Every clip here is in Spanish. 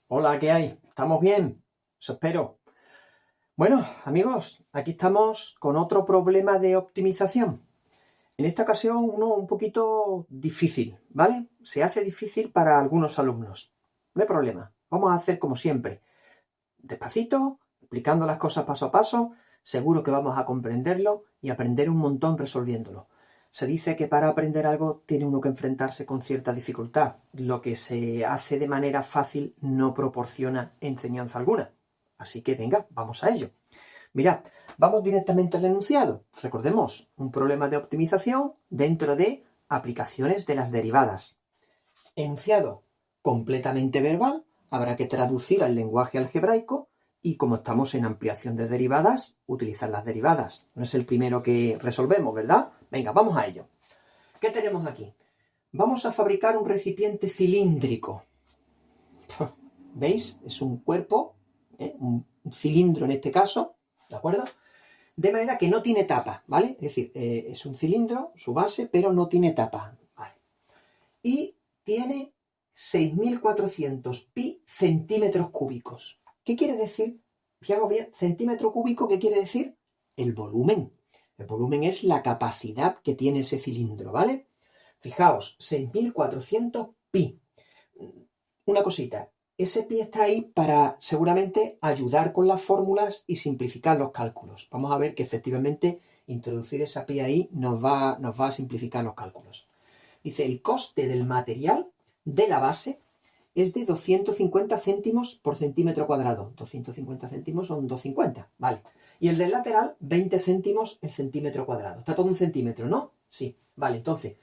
Hola, ¿qué hay? ¿Estamos bien? Eso espero. Bueno, amigos, aquí estamos con otro problema de optimización. En esta ocasión uno un poquito difícil, ¿vale? Se hace difícil para algunos alumnos. No hay problema. Vamos a hacer como siempre. Despacito, explicando las cosas paso a paso. Seguro que vamos a comprenderlo y aprender un montón resolviéndolo. Se dice que para aprender algo tiene uno que enfrentarse con cierta dificultad. Lo que se hace de manera fácil no proporciona enseñanza alguna. Así que venga, vamos a ello. Mirad, vamos directamente al enunciado. Recordemos, un problema de optimización dentro de aplicaciones de las derivadas. Enunciado completamente verbal, habrá que traducir al lenguaje algebraico y como estamos en ampliación de derivadas, utilizar las derivadas. No es el primero que resolvemos, ¿verdad? Venga, vamos a ello. ¿Qué tenemos aquí? Vamos a fabricar un recipiente cilíndrico. ¿Veis? Es un cuerpo, un cilindro en este caso, ¿de acuerdo? De manera que no tiene tapa, ¿vale? Es decir, es un cilindro, su base, pero no tiene tapa, ¿vale? Y tiene 6.400 pi centímetros cúbicos. ¿Qué quiere decir? Fijaos bien, centímetro cúbico, ¿qué quiere decir? El volumen. El volumen es la capacidad que tiene ese cilindro, ¿vale? Fijaos, 6.400 pi. Una cosita, ese pi está ahí para seguramente ayudar con las fórmulas y simplificar los cálculos. Vamos a ver que efectivamente introducir esa pi ahí nos va a simplificar los cálculos. Dice, el coste del material de la base es de 250 céntimos por centímetro cuadrado. 250 céntimos son 250, vale. Y el del lateral, 20 céntimos el centímetro cuadrado. Está todo un centímetro, ¿no? Sí, vale. Entonces,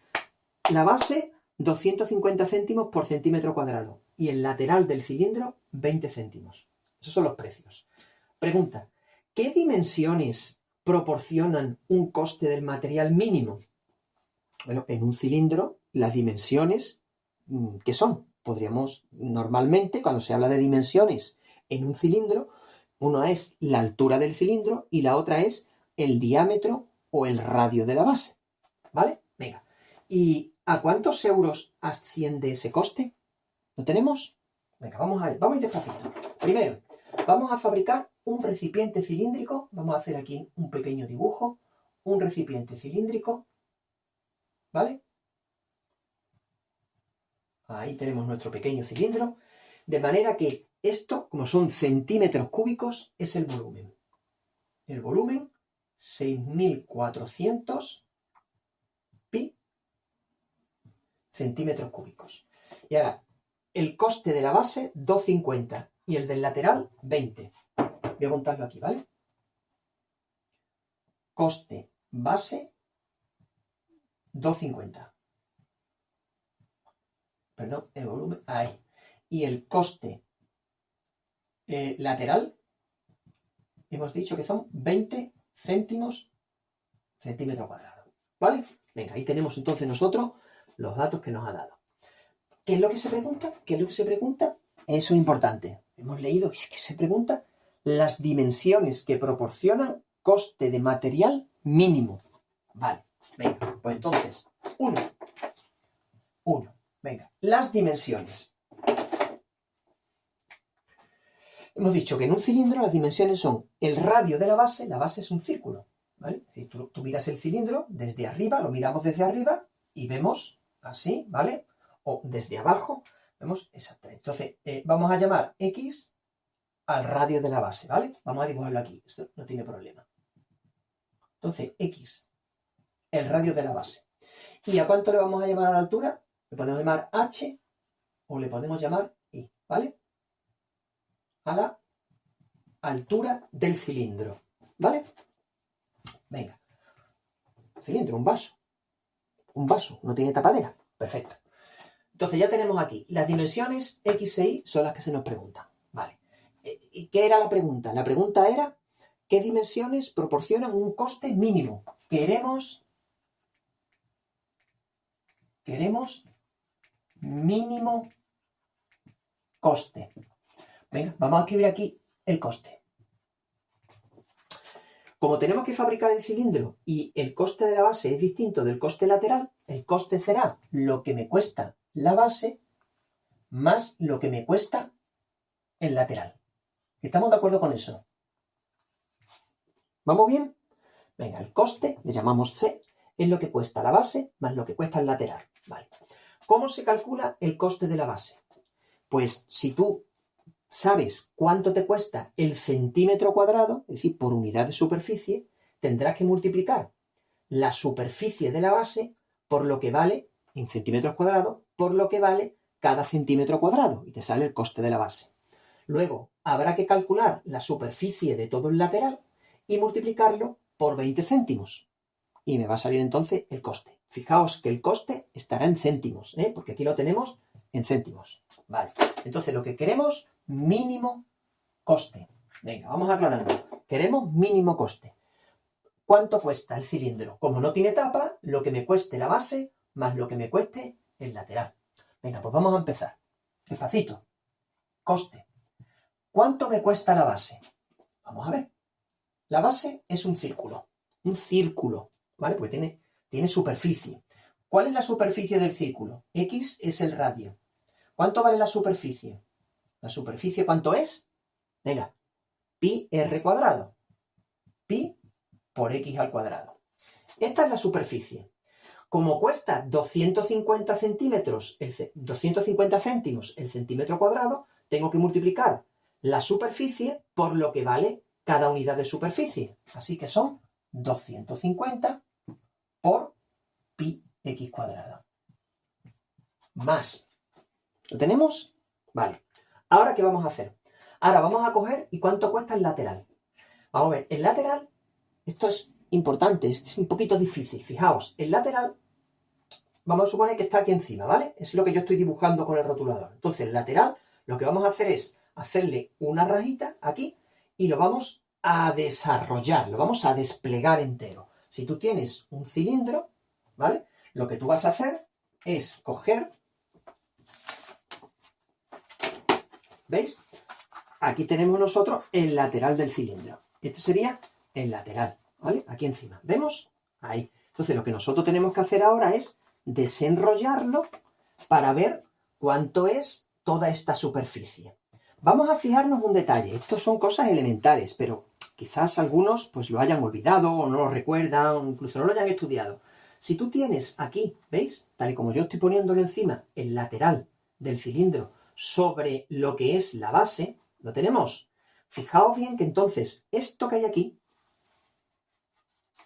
la base, 250 céntimos por centímetro cuadrado. Y el lateral del cilindro, 20 céntimos. Esos son los precios. Pregunta, ¿qué dimensiones proporcionan un coste del material mínimo? Bueno, en un cilindro, las dimensiones, ¿qué son? Podríamos, normalmente, cuando se habla de dimensiones en un cilindro, una es la altura del cilindro y la otra es el diámetro o el radio de la base, ¿vale? Venga, ¿y a cuántos euros asciende ese coste? ¿Lo tenemos? Venga, vamos a ir despacito. Primero, vamos a fabricar un recipiente cilíndrico. Vamos a hacer aquí un pequeño dibujo. Un recipiente cilíndrico, ¿vale? Ahí tenemos nuestro pequeño cilindro. De manera que esto, como son centímetros cúbicos, es el volumen. El volumen, 6.400 pi centímetros cúbicos. Y ahora, el coste de la base, 2,50. Y el del lateral, 20. Voy a contarlo aquí, ¿vale? Coste base, 2,50. Perdón, el volumen, ahí. Y el coste lateral, hemos dicho que son 20 céntimos centímetro cuadrado, ¿vale? Venga, ahí tenemos entonces nosotros los datos que nos ha dado. ¿Qué es lo que se pregunta? ¿Qué es lo que se pregunta? Eso es importante. Hemos leído que se pregunta las dimensiones que proporcionan coste de material mínimo. Vale, venga, pues entonces, uno. Venga, las dimensiones. Hemos dicho que en un cilindro las dimensiones son el radio de la base es un círculo, ¿vale? Es decir, tú miras el cilindro desde arriba, lo miramos desde arriba y vemos así, ¿vale? O desde abajo, vemos exactamente. Entonces, vamos a llamar X al radio de la base, ¿vale? Vamos a dibujarlo aquí, esto no tiene problema. Entonces, X, el radio de la base. ¿Y a cuánto le vamos a llamar a la altura? Le podemos llamar H o le podemos llamar I, ¿vale? A la altura del cilindro, ¿vale? Venga, cilindro, un vaso, no tiene tapadera, perfecto. Entonces ya tenemos aquí, las dimensiones X e Y son las que se nos preguntan, ¿vale? ¿Y qué era la pregunta? La pregunta era, ¿qué dimensiones proporcionan un coste mínimo? Queremos mínimo coste. Venga, vamos a escribir aquí el coste. Como tenemos que fabricar el cilindro y el coste de la base es distinto del coste lateral, el coste será lo que me cuesta la base más lo que me cuesta el lateral. ¿Estamos de acuerdo con eso? ¿Vamos bien? Venga, el coste, le llamamos C, es lo que cuesta la base más lo que cuesta el lateral. Vale. ¿Cómo se calcula el coste de la base? Pues si tú sabes cuánto te cuesta el centímetro cuadrado, es decir, por unidad de superficie, tendrás que multiplicar la superficie de la base por lo que vale, en centímetros cuadrados, por lo que vale cada centímetro cuadrado, y te sale el coste de la base. Luego, habrá que calcular la superficie de todo el lateral y multiplicarlo por 20 céntimos. Y me va a salir entonces el coste. Fijaos que el coste estará en céntimos, porque aquí lo tenemos en céntimos. Vale, entonces lo que queremos, mínimo coste. Venga, vamos aclarando. Queremos mínimo coste. ¿Cuánto cuesta el cilindro? Como no tiene tapa, lo que me cueste la base más lo que me cueste el lateral. Venga, pues vamos a empezar. Despacito. Coste. ¿Cuánto me cuesta la base? Vamos a ver. La base es un círculo, ¿vale? Porque tiene superficie. ¿Cuál es la superficie del círculo? X es el radio. ¿Cuánto vale la superficie? ¿La superficie cuánto es? Venga, pi r cuadrado. Pi por x al cuadrado. Esta es la superficie. Como cuesta 250 céntimos el centímetro cuadrado, tengo que multiplicar la superficie por lo que vale cada unidad de superficie. Así que son 250 por pi x cuadrado. Más. ¿Lo tenemos? Vale. ¿Ahora qué vamos a hacer? Ahora vamos a coger ¿y cuánto cuesta el lateral? Vamos a ver, el lateral, esto es importante, es un poquito difícil. Fijaos, el lateral, vamos a suponer que está aquí encima, ¿vale? Es lo que yo estoy dibujando con el rotulador. Entonces, el lateral, lo que vamos a hacer es hacerle una rajita aquí y lo vamos a desarrollar, lo vamos a desplegar entero. Si tú tienes un cilindro, ¿vale? Lo que tú vas a hacer es coger, ¿veis? Aquí tenemos nosotros el lateral del cilindro. Este sería el lateral, ¿vale? Aquí encima. ¿Vemos? Ahí. Entonces lo que nosotros tenemos que hacer ahora es desenrollarlo para ver cuánto es toda esta superficie. Vamos a fijarnos un detalle. Estos son cosas elementales, pero quizás algunos pues lo hayan olvidado o no lo recuerdan, o incluso no lo hayan estudiado. Si tú tienes aquí, ¿veis? Tal y como yo estoy poniéndolo encima, el lateral del cilindro sobre lo que es la base, ¿lo tenemos? Fijaos bien que entonces esto que hay aquí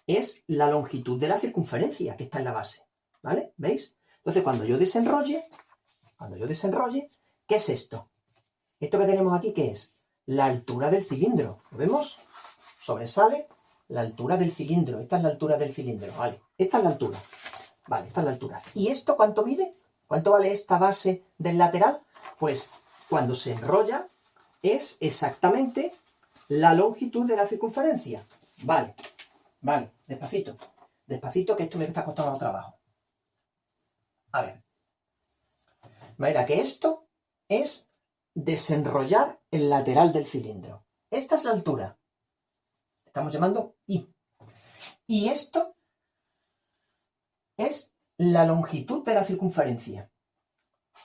es la longitud de la circunferencia que está en la base, ¿vale? ¿Veis? Entonces cuando yo desenrolle, ¿qué es esto? Esto que tenemos aquí, ¿qué es? La altura del cilindro. ¿Lo vemos? Sobresale la altura del cilindro. Esta es la altura del cilindro, ¿vale? Esta es la altura. Vale, esta es la altura. ¿Y esto cuánto mide? ¿Cuánto vale esta base del lateral? Pues cuando se enrolla es exactamente la longitud de la circunferencia. Vale, vale, despacito. Despacito que esto me está costando trabajo. A ver. Mira que esto es desenrollar el lateral del cilindro. Esta es la altura. Estamos llamando I. Y esto es la longitud de la circunferencia.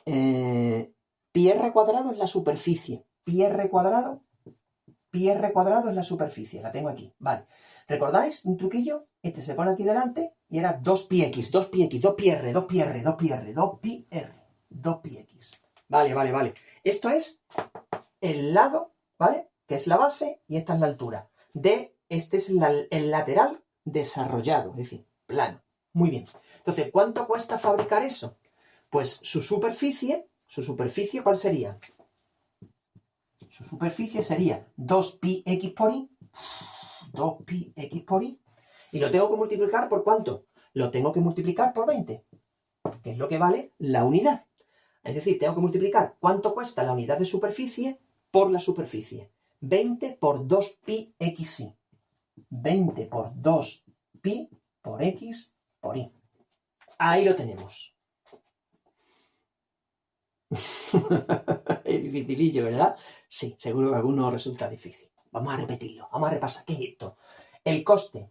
Pi r cuadrado es la superficie. Pi r cuadrado es la superficie. La tengo aquí. Vale. ¿Recordáis un truquillo? Este se pone aquí delante y era 2πx, 2πr. Vale. Esto es el lado, ¿vale? Que es la base y esta es la altura. Este es el lateral desarrollado, es decir, plano. Muy bien. Entonces, ¿cuánto cuesta fabricar eso? Pues su superficie, ¿cuál sería? Su superficie sería 2πx por i. 2πx por i. ¿Y lo tengo que multiplicar por cuánto? Lo tengo que multiplicar por 20, que es lo que vale la unidad. Es decir, tengo que multiplicar cuánto cuesta la unidad de superficie por la superficie. 20 por 2πxi. 20 por 2pi por x por i. Ahí lo tenemos. Es dificilillo, ¿verdad? Sí, seguro que a algunos resulta difícil. Vamos a repetirlo, vamos a repasar. ¿Qué es esto? El coste.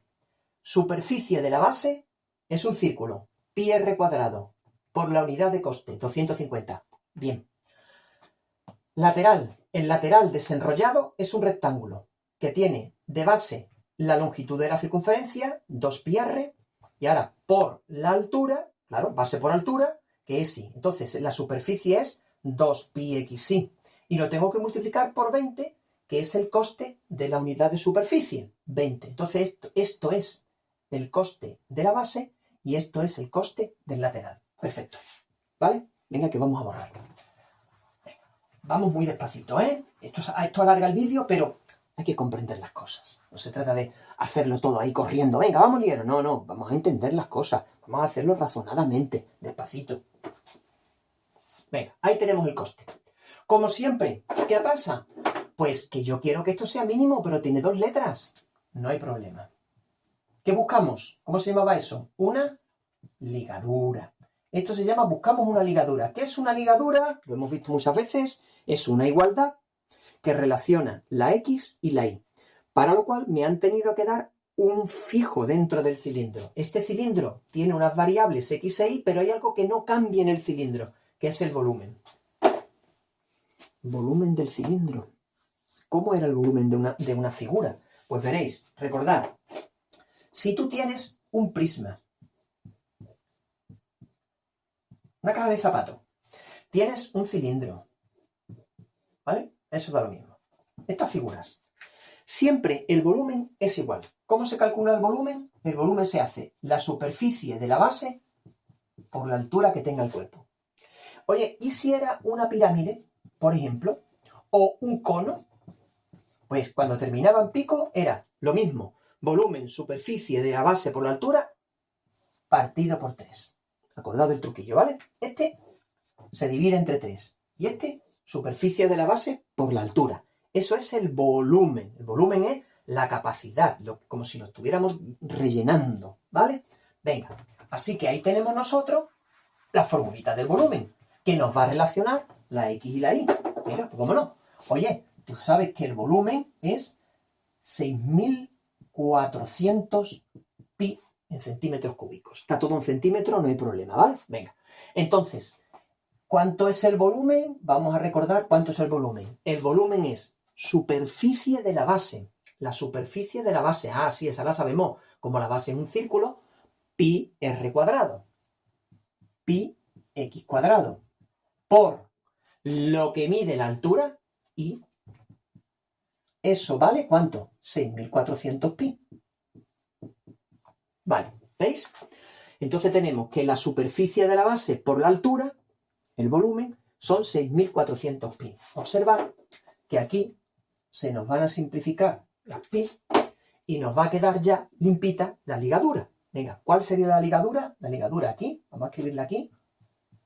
Superficie de la base es un círculo. Pi r cuadrado por la unidad de coste, 250. Bien. Lateral. El lateral desenrollado es un rectángulo que tiene de base la longitud de la circunferencia, 2πr, y ahora por la altura, claro, base por altura, que es y. Entonces la superficie es 2πxy. Y lo tengo que multiplicar por 20, que es el coste de la unidad de superficie, 20. Entonces esto es el coste de la base y esto es el coste del lateral. Perfecto. ¿Vale? Venga, que vamos a borrarlo. Vamos muy despacito, ¿eh? Esto alarga el vídeo, pero hay que comprender las cosas. No se trata de hacerlo todo ahí corriendo. Venga, vamos ligero. No, vamos a entender las cosas. Vamos a hacerlo razonadamente, despacito. Venga, ahí tenemos el coste. Como siempre, ¿qué pasa? Pues que yo quiero que esto sea mínimo, pero tiene 2 letras. No hay problema. ¿Qué buscamos? ¿Cómo se llamaba eso? Una ligadura. Esto se llama buscamos una ligadura. ¿Qué es una ligadura? Lo hemos visto muchas veces. Es una igualdad que relaciona la X y la Y. Para lo cual me han tenido que dar un fijo dentro del cilindro. Este cilindro tiene unas variables X e Y, pero hay algo que no cambia en el cilindro, que es el volumen. Volumen del cilindro. ¿Cómo era el volumen de una figura? Pues veréis, recordad, si tú tienes un prisma, una caja de zapatos, tienes un cilindro, ¿vale? Eso da lo mismo. Estas figuras, siempre el volumen es igual. ¿Cómo se calcula el volumen? El volumen se hace la superficie de la base por la altura que tenga el cuerpo. Oye, ¿y si era una pirámide, por ejemplo, o un cono? Pues cuando terminaba en pico era lo mismo. Volumen, superficie de la base por la altura, partido por 3. Acordad del truquillo, ¿vale? Este se divide entre 3. Y este, superficie de la base por la altura. Eso es el volumen. El volumen es la capacidad, como si lo estuviéramos rellenando, ¿vale? Venga, así que ahí tenemos nosotros la formulita del volumen, que nos va a relacionar la X y la Y. Mira, pues cómo no. Oye, tú sabes que el volumen es 6.400 pi en centímetros cúbicos. Está todo en centímetros, no hay problema, ¿vale? Venga. Entonces, ¿cuánto es el volumen? Vamos a recordar cuánto es el volumen. El volumen es superficie de la base. La superficie de la base. Ah, sí, esa la sabemos. Como la base es un círculo, pi r cuadrado. Pi x cuadrado. Por lo que mide la altura y eso vale ¿cuánto? 6.400 pi. Vale, ¿veis? Entonces tenemos que la superficie de la base por la altura, el volumen, son 6.400 pi. Observad que aquí se nos van a simplificar las pi y nos va a quedar ya limpita la ligadura. Venga, ¿cuál sería la ligadura? La ligadura aquí, vamos a escribirla aquí.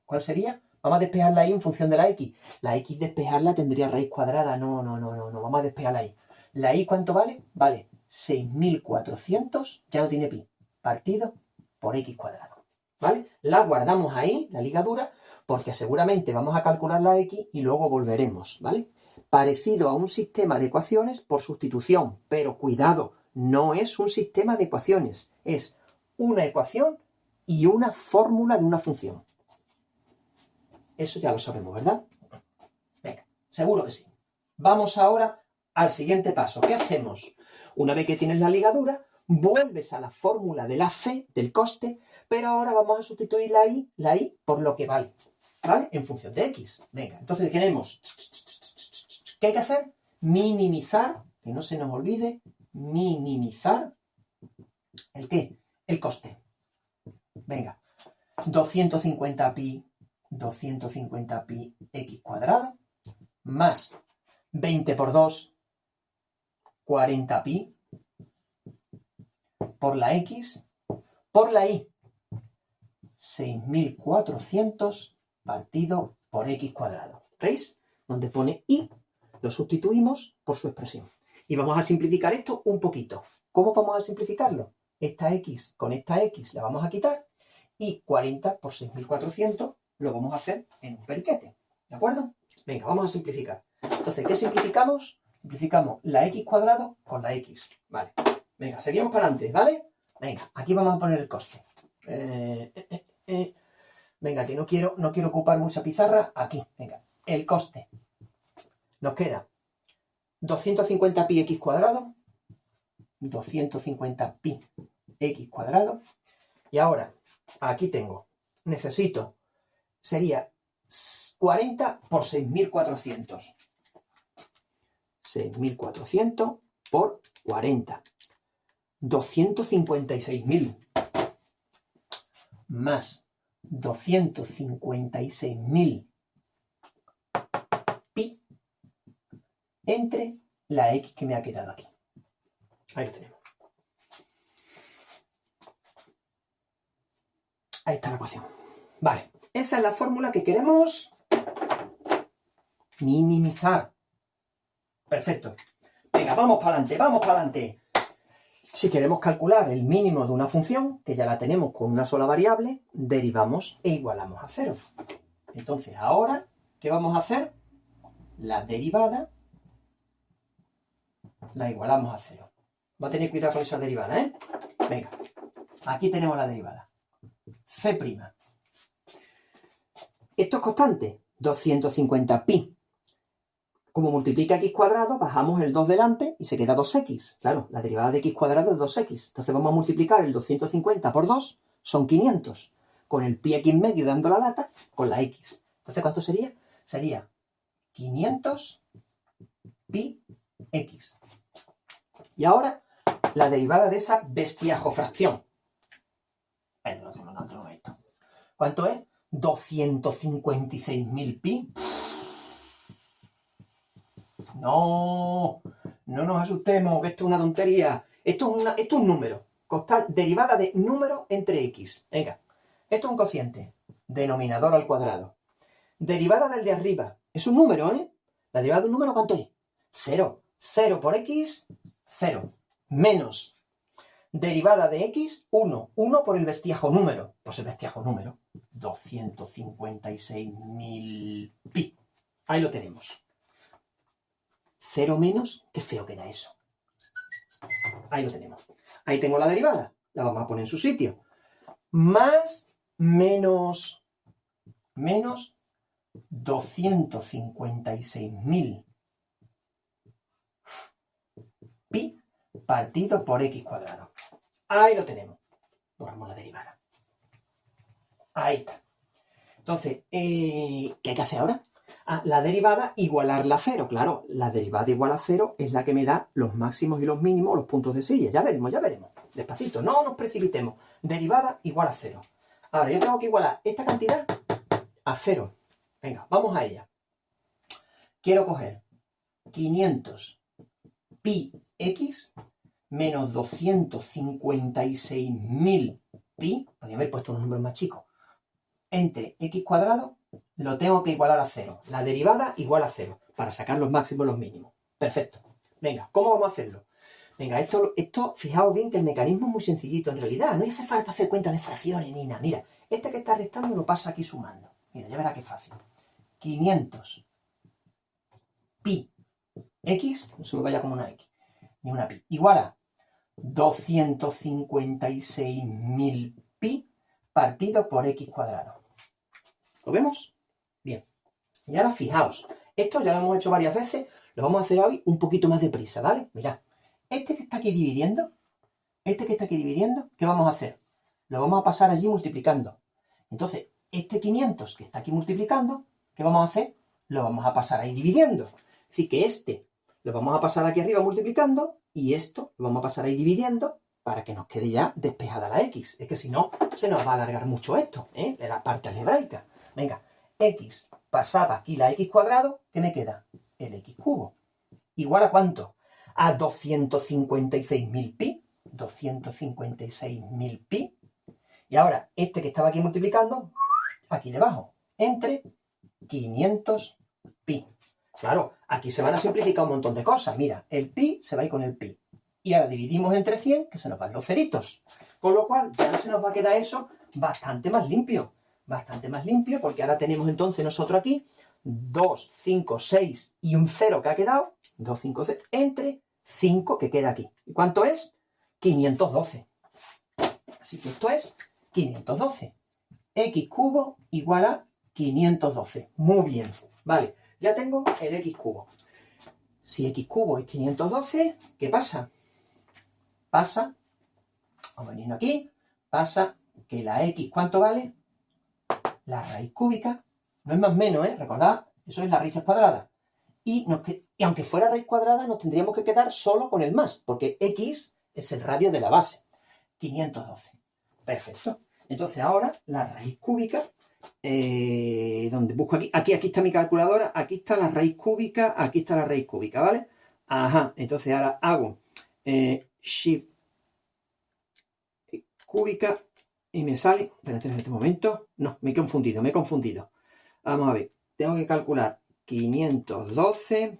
¿Cuál sería? Vamos a despejarla ahí en función de la X. La X despejarla tendría raíz cuadrada. No. Vamos a despejarla ahí. ¿La Y cuánto vale? Vale 6.400, ya no tiene pi, partido por X cuadrado. ¿Vale? La guardamos ahí, la ligadura, porque seguramente vamos a calcular la X y luego volveremos, ¿vale? Parecido a un sistema de ecuaciones por sustitución, pero cuidado, no es un sistema de ecuaciones, es una ecuación y una fórmula de una función. Eso ya lo sabemos, ¿verdad? Venga, seguro que sí. Vamos ahora al siguiente paso. ¿Qué hacemos? Una vez que tienes la ligadura, vuelves a la fórmula de la C, del coste, pero ahora vamos a sustituir la I por lo que vale, ¿vale? En función de X. Venga, entonces tenemos... ¿Qué hay que hacer? Minimizar, que no se nos olvide, minimizar... ¿El qué? El coste. Venga, 250 pi x cuadrado, más 20 por 2, 40 pi, por la X, por la Y, 6.400 partido por X cuadrado. ¿Veis? Donde pone Y, lo sustituimos por su expresión. Y vamos a simplificar esto un poquito. ¿Cómo vamos a simplificarlo? Esta X con esta X la vamos a quitar y 40 por 6.400 lo vamos a hacer en un periquete. ¿De acuerdo? Venga, vamos a simplificar. Entonces, ¿qué simplificamos? Simplificamos la X cuadrado con la X. Vale. Venga, seguimos para adelante, ¿vale? Venga, aquí vamos a poner el coste. Venga, que no quiero ocupar mucha pizarra. Aquí, venga. El coste Nos queda 250 pi x cuadrado, 250 pi x cuadrado, y ahora aquí tengo, necesito, sería 40 por 6.400. 6.400 por 40. 256.000 más 256.000 pi entre la x que me ha quedado aquí. Ahí lo tenemos. Ahí está la ecuación. Vale, esa es la fórmula que queremos minimizar. Perfecto. Venga, vamos para adelante, vamos para adelante. Si queremos calcular el mínimo de una función, que ya la tenemos con una sola variable, derivamos e igualamos a 0. Entonces, ahora, ¿qué vamos a hacer? La derivada la igualamos a 0. Va a tener cuidado con esa derivada, ¿eh? Venga, aquí tenemos la derivada. C'. Esto es constante, 250 pi. Como multiplica x cuadrado, bajamos el 2 delante y se queda 2x. Claro, la derivada de x cuadrado es 2x. Entonces vamos a multiplicar el 250 por 2, son 500. Con el pi aquí en medio dando la lata, con la x. Entonces, ¿cuánto sería? Sería 500 pi x. Y ahora, la derivada de esa bestiajofracción. ¿Cuánto es? 256.000 pi. No nos asustemos, que esto es una tontería. Esto es un número. Derivada de número entre x. Venga, esto es un cociente. Denominador al cuadrado. Derivada del de arriba. Es un número, ¿eh? La derivada de un número, ¿cuánto es? 0. 0 por x, 0. Menos. Derivada de x, 1. 1 por el vestiajo número. Pues el vestiajo número. 256.000 pi. Ahí lo tenemos. 0 menos, qué feo queda eso. Ahí lo tenemos. Ahí tengo la derivada. La vamos a poner en su sitio. Más, menos 256.000 pi partido por x cuadrado. Ahí lo tenemos. Borramos la derivada. Ahí está. Entonces, ¿qué hay que hacer ahora? La derivada igualarla a 0. Claro, la derivada igual a 0 es la que me da los máximos y los mínimos, los puntos de silla. Ya veremos, ya veremos. Despacito, no nos precipitemos. Derivada igual a 0. Ahora, yo tengo que igualar esta cantidad a 0. Venga, vamos a ella. Quiero coger 500 pi x menos 256.000 pi. Podría haber puesto unos números más chicos. Entre x cuadrado lo tengo que igualar a 0. La derivada igual a 0. Para sacar los máximos y los mínimos. Perfecto. Venga, ¿cómo vamos a hacerlo? Venga, esto, fijaos bien que el mecanismo es muy sencillito en realidad. No hace falta hacer cuenta de fracciones ni nada. Mira, este que está restando lo pasa aquí sumando. Mira, ya verá qué fácil. 500 pi x, no se me vaya como una x, ni una pi, igual a 256.000 pi partido por x cuadrado. ¿Lo vemos? Bien. Y ahora fijaos, esto ya lo hemos hecho varias veces, lo vamos a hacer hoy un poquito más deprisa, ¿vale? Mirad, este que está aquí dividiendo, ¿qué vamos a hacer? Lo vamos a pasar allí multiplicando. Entonces, este 500 que está aquí multiplicando, ¿qué vamos a hacer? Lo vamos a pasar ahí dividiendo. Es decir, que este lo vamos a pasar aquí arriba multiplicando y esto lo vamos a pasar ahí dividiendo para que nos quede ya despejada la x. Es que si no, se nos va a alargar mucho esto, ¿eh? De la parte algebraica. Venga, x pasada aquí la x cuadrado, ¿qué me queda? El x cubo. ¿Igual a cuánto? A 256.000 pi. 256.000 pi. Y ahora, este que estaba aquí multiplicando, aquí le bajo. Entre 500 pi. Claro, aquí se van a simplificar un montón de cosas. Mira, el pi se va a ir con el pi. Y ahora dividimos entre 100, que se nos van los ceritos. Con lo cual, ya no se nos va a quedar eso bastante más limpio. Bastante más limpio, porque ahora tenemos entonces nosotros aquí 2, 5, 6 y un 0 que ha quedado. 2, 5, 6, entre 5 que queda aquí. ¿Y cuánto es? 512. Así que esto es 512. X cubo igual a 512. Muy bien. Vale, ya tengo el x cubo. Si x cubo es 512, ¿qué pasa? Pasa, vamos a venir aquí, pasa que la x, ¿cuánto vale? La raíz cúbica, no es más menos, ¿eh? Recordad, eso es la raíz cuadrada. Y aunque fuera raíz cuadrada, nos tendríamos que quedar solo con el más, porque x es el radio de la base, 512. Perfecto. Entonces ahora la raíz cúbica, donde busco aquí está mi calculadora, aquí está la raíz cúbica, aquí está la raíz cúbica, ¿vale? Ajá, entonces ahora hago shift cúbica y me sale, espérate en este momento, no, me he confundido. Vamos a ver, tengo que calcular 512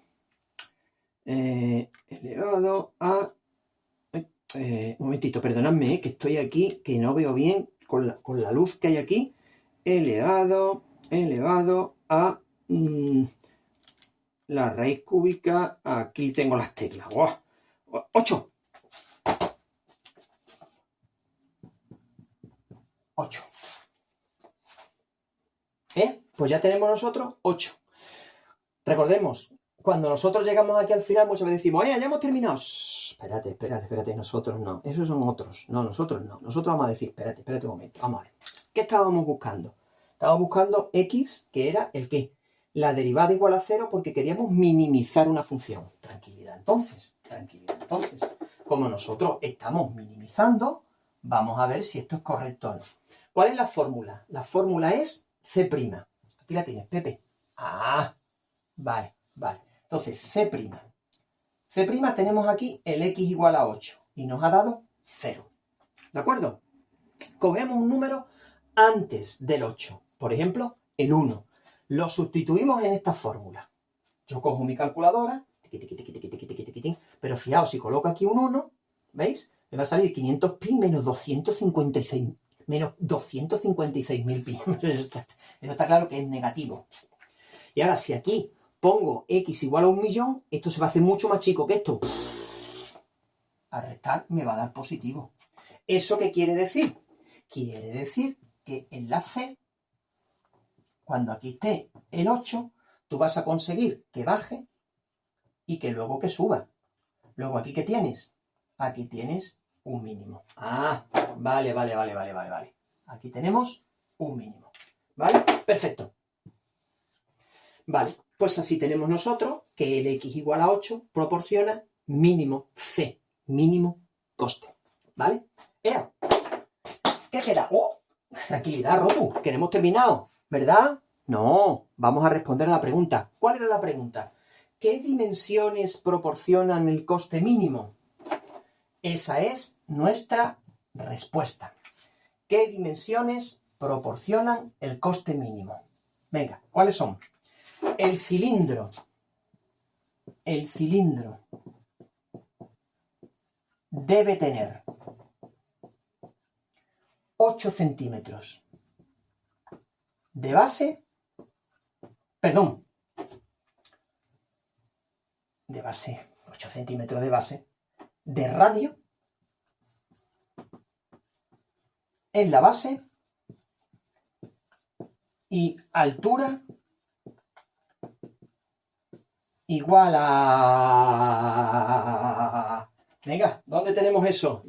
elevado a... un momentito, perdonadme, que estoy aquí, que no veo bien con la luz que hay aquí. Elevado a la raíz cúbica. Aquí tengo las teclas. ¡Oh! 8. 8. Pues ya tenemos nosotros 8. Recordemos, cuando nosotros llegamos aquí al final, muchas veces decimos, ya hemos terminado. Espérate, nosotros no. Esos son otros. No, nosotros no. Nosotros vamos a decir, espérate un momento. Vamos a ver. ¿Qué estábamos buscando? Estábamos buscando x, que era el qué. La derivada igual a 0 porque queríamos minimizar una función. Tranquilidad. Entonces, como nosotros estamos minimizando, vamos a ver si esto es correcto o no. ¿Cuál es la fórmula? La fórmula es C'. Aquí la tienes, Pepe. Vale. Entonces, C'. C' tenemos aquí el x igual a 8 y nos ha dado 0. ¿De acuerdo? Cogemos un número antes del 8. Por ejemplo, el 1. Lo sustituimos en esta fórmula. Yo cojo mi calculadora, pero fijaos, si coloco aquí un 1, ¿veis? Me va a salir 500 pi menos 256.000 pi. Eso está claro que es negativo. Y ahora, si aquí pongo x igual a 1.000.000, esto se va a hacer mucho más chico que esto. Al restar me va a dar positivo. ¿Eso qué quiere decir? Quiere decir que en la C, cuando aquí esté el 8, tú vas a conseguir que baje y que luego que suba. Luego, ¿aquí qué tienes? Aquí tienes un mínimo. Vale. Aquí tenemos un mínimo. ¿Vale? Perfecto. Vale, pues así tenemos nosotros que el x igual a 8 proporciona mínimo C, mínimo coste. ¿Vale? ¿Qué queda? Tranquilidad, Rotu, que no hemos terminado, ¿verdad? No, vamos a responder a la pregunta. ¿Cuál era la pregunta? ¿Qué dimensiones proporcionan el coste mínimo? Esa es nuestra respuesta. ¿Qué dimensiones proporcionan el coste mínimo? Venga, ¿cuáles son? El cilindro debe tener 8 centímetros de base, perdón, de base, 8 centímetros de base, de radio en la base y altura igual a... Venga, ¿dónde tenemos eso?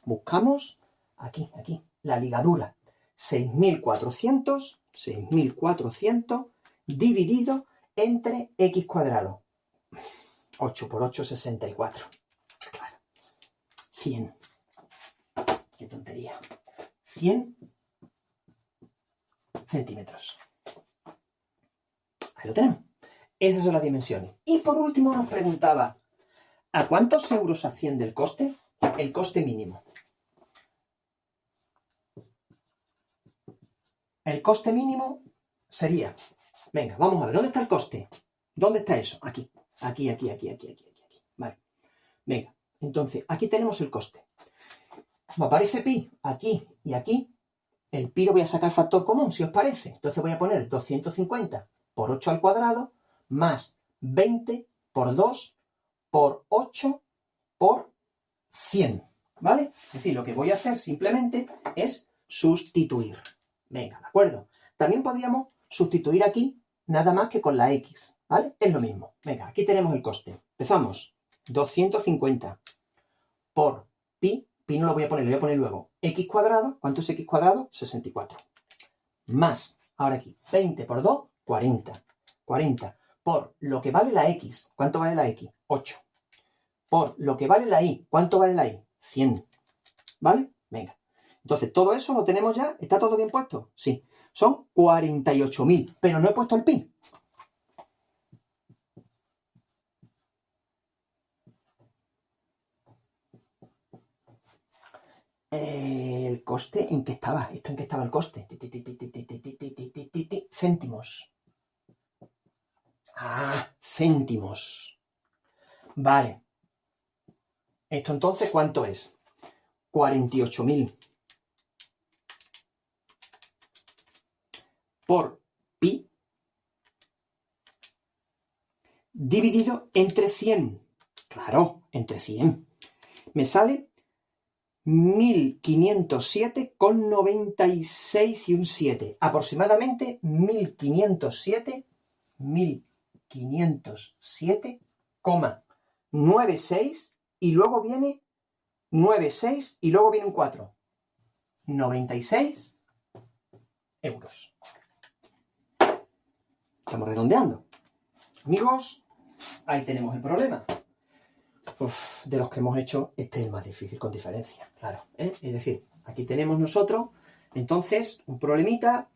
Buscamos aquí, la ligadura. 6.400 dividido entre x cuadrado. 8 por 8, 64. Claro. 100. Qué tontería. 100 centímetros. Ahí lo tenemos. Esas son las dimensiones. Y por último nos preguntaba, ¿a cuántos euros asciende el coste? El coste mínimo. El coste mínimo sería... Venga, vamos a ver, ¿dónde está el coste? ¿Dónde está eso? Aquí. Aquí. Vale. Venga, entonces, aquí tenemos el coste. Me aparece pi aquí y aquí. El pi lo voy a sacar factor común, si os parece. Entonces voy a poner 250 por 8 al cuadrado más 20 por 2 por 8 por 100. ¿Vale? Es decir, lo que voy a hacer simplemente es sustituir. Venga, ¿de acuerdo? También podríamos sustituir aquí nada más que con la x. ¿vale? Es lo mismo. Venga, aquí tenemos el coste. Empezamos. 250 por pi. Pi no lo voy a poner, lo voy a poner luego. X cuadrado. ¿Cuánto es X cuadrado? 64. Más, ahora aquí, 20 por 2, 40. 40 por lo que vale la X. ¿Cuánto vale la X? 8. Por lo que vale la Y. ¿Cuánto vale la Y? 100. ¿Vale? Venga. Entonces, todo eso lo tenemos ya. ¿Está todo bien puesto? Sí. Son 48.000. Pero no he puesto el pi. El coste, ¿en qué estaba? ¿Esto en qué estaba el coste? Céntimos. Ah, céntimos. Vale. ¿Esto entonces cuánto es? 48.000 por pi dividido entre 100. Claro, entre 100. Me sale 1507,96 y un 7. Aproximadamente 1507,96 y luego viene 96 y luego viene un 4. 96 euros. Estamos redondeando. Amigos, ahí tenemos el problema. De los que hemos hecho, este es el más difícil, con diferencia, claro. Es decir, aquí tenemos nosotros, entonces, un problemita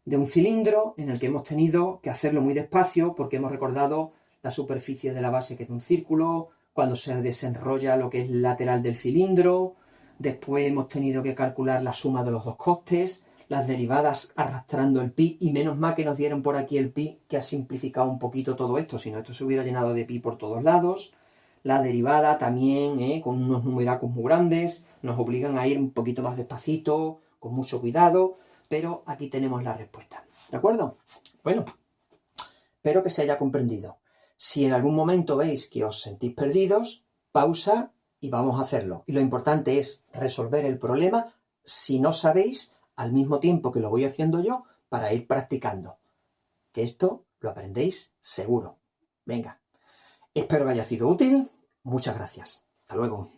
de un cilindro en el que hemos tenido que hacerlo muy despacio porque hemos recordado la superficie de la base, que es de un círculo, cuando se desenrolla lo que es el lateral del cilindro, después hemos tenido que calcular la suma de los dos costes, las derivadas arrastrando el pi, y menos mal que nos dieron por aquí el pi, que ha simplificado un poquito todo esto, si no esto se hubiera llenado de pi por todos lados. La derivada también, con unos numeracos muy grandes, nos obligan a ir un poquito más despacito, con mucho cuidado, pero aquí tenemos la respuesta. ¿De acuerdo? Bueno, espero que se haya comprendido. Si en algún momento veis que os sentís perdidos, pausa y vamos a hacerlo. Y lo importante es resolver el problema si no sabéis al mismo tiempo que lo voy haciendo yo, para ir practicando. Que esto lo aprendéis seguro. Venga. Espero que haya sido útil. Muchas gracias. Hasta luego.